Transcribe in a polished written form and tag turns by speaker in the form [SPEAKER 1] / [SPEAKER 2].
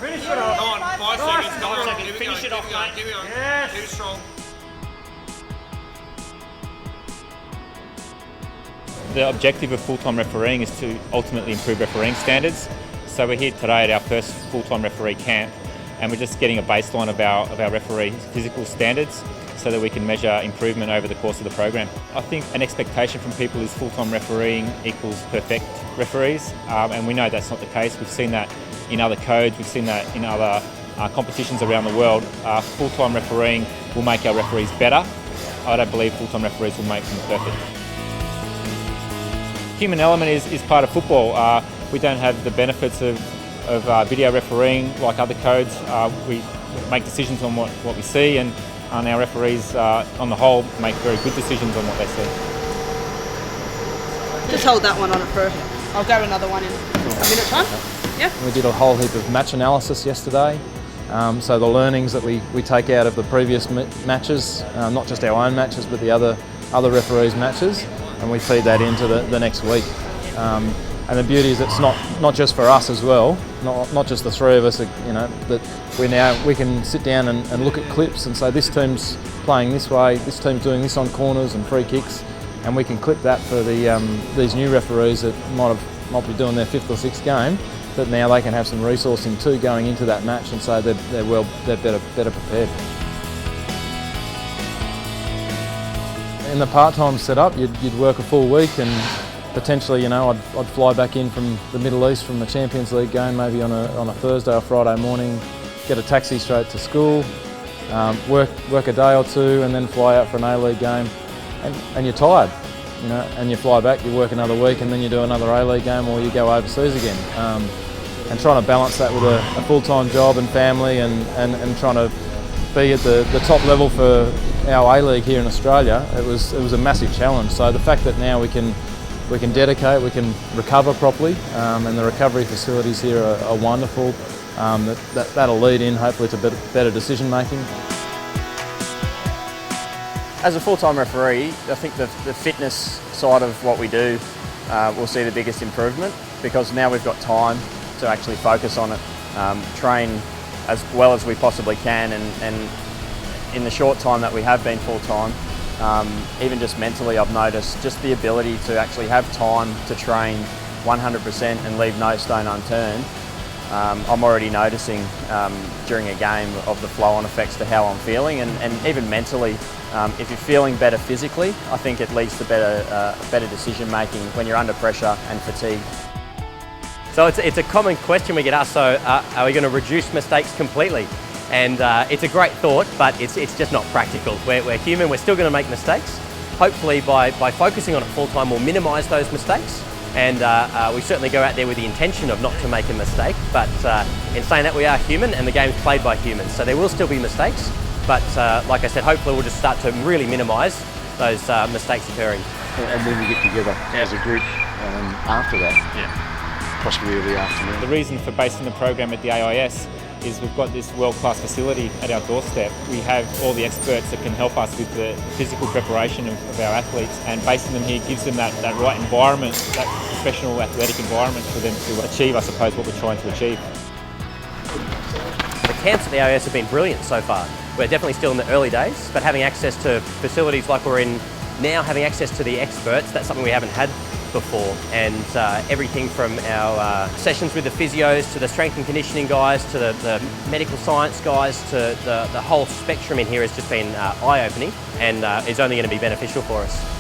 [SPEAKER 1] Finish it off.
[SPEAKER 2] Come on, 5 seconds. Come on,
[SPEAKER 3] seconds.
[SPEAKER 2] Keep
[SPEAKER 3] Finish it off, mate.
[SPEAKER 2] Keep it going.
[SPEAKER 1] Yes.
[SPEAKER 2] Keep it strong.
[SPEAKER 4] The objective of full-time refereeing is to ultimately improve refereeing standards. So we're here today at our first full-time referee camp, and we're just getting a baseline of our referee physical standards so that we can measure improvement over the course of the program. I think an expectation from people is full-time refereeing equals perfect referees, and we know that's not the case. We've seen that in other codes, we've seen that in other competitions around the world. Full-time refereeing will make our referees better. I don't believe full-time referees will make them perfect. Human element is part of football. We don't have the benefits of video refereeing like other codes. We make decisions on what we see, and our referees, on the whole, make very good decisions on what they see.
[SPEAKER 5] Just hold that one on it for, I'll go another one in a minute time. Yeah.
[SPEAKER 6] We did a whole heap of match analysis yesterday. So the learnings that we take out of the previous matches, not just our own matches, but the other referees' matches, and we feed that into the next week. And the beauty is it's not just for us as well, not just the three of us, that we can sit down and look at clips and say this team's playing this way, this team's doing this on corners and free kicks, and we can clip that for these new referees that might be doing their 5th or 6th game, that now they can have some resourcing too going into that match, and so they're better prepared. In the part-time setup, you'd work a full week, and potentially, I'd fly back in from the Middle East from the Champions League game, maybe on a Thursday or Friday morning, get a taxi straight to school, work a day or two, and then fly out for an A-League game, and you're tired, and you fly back, you work another week, and then you do another A-League game, or you go overseas again. And trying to balance that with a full-time job and family, and trying to be at the top level for our A-League here in Australia, it was a massive challenge. So the fact that now we can dedicate, we can recover properly, and the recovery facilities here are wonderful. That'll lead in hopefully to better decision making.
[SPEAKER 3] As a full-time referee, I think the fitness side of what we do will see the biggest improvement, because now we've got time to actually focus on it, train as well as we possibly can, and in the short time that we have been full-time, even just mentally, I've noticed just the ability to actually have time to train 100% and leave no stone unturned. I'm already noticing during a game of the flow-on effects to how I'm feeling, and even mentally, if you're feeling better physically, I think it leads to better decision making when you're under pressure and fatigue.
[SPEAKER 7] So it's a common question we get asked, so are we going to reduce mistakes completely? And it's a great thought, but it's just not practical. We're human, we're still going to make mistakes. Hopefully by focusing on it full time, we'll minimise those mistakes. And we certainly go out there with the intention of not to make a mistake, but in saying that, we are human and the game's played by humans, so there will still be mistakes. But like I said, hopefully we'll just start to really minimise those mistakes occurring.
[SPEAKER 8] And then we get together as a group after that.
[SPEAKER 7] Yeah.
[SPEAKER 8] Possibly early afternoon.
[SPEAKER 4] The reason for basing the program at the AIS is we've got this world-class facility at our doorstep. We have all the experts that can help us with the physical preparation of our athletes, and basing them here gives them that right environment, that professional athletic environment for them to achieve, I suppose, what we're trying to achieve.
[SPEAKER 7] The camps at the AIS have been brilliant so far. We're definitely still in the early days, but having access to facilities like we're in now, having access to the experts, that's something we haven't had before, and everything from our sessions with the physios to the strength and conditioning guys to the medical science guys to the whole spectrum in here has just been eye-opening, and is only going to be beneficial for us.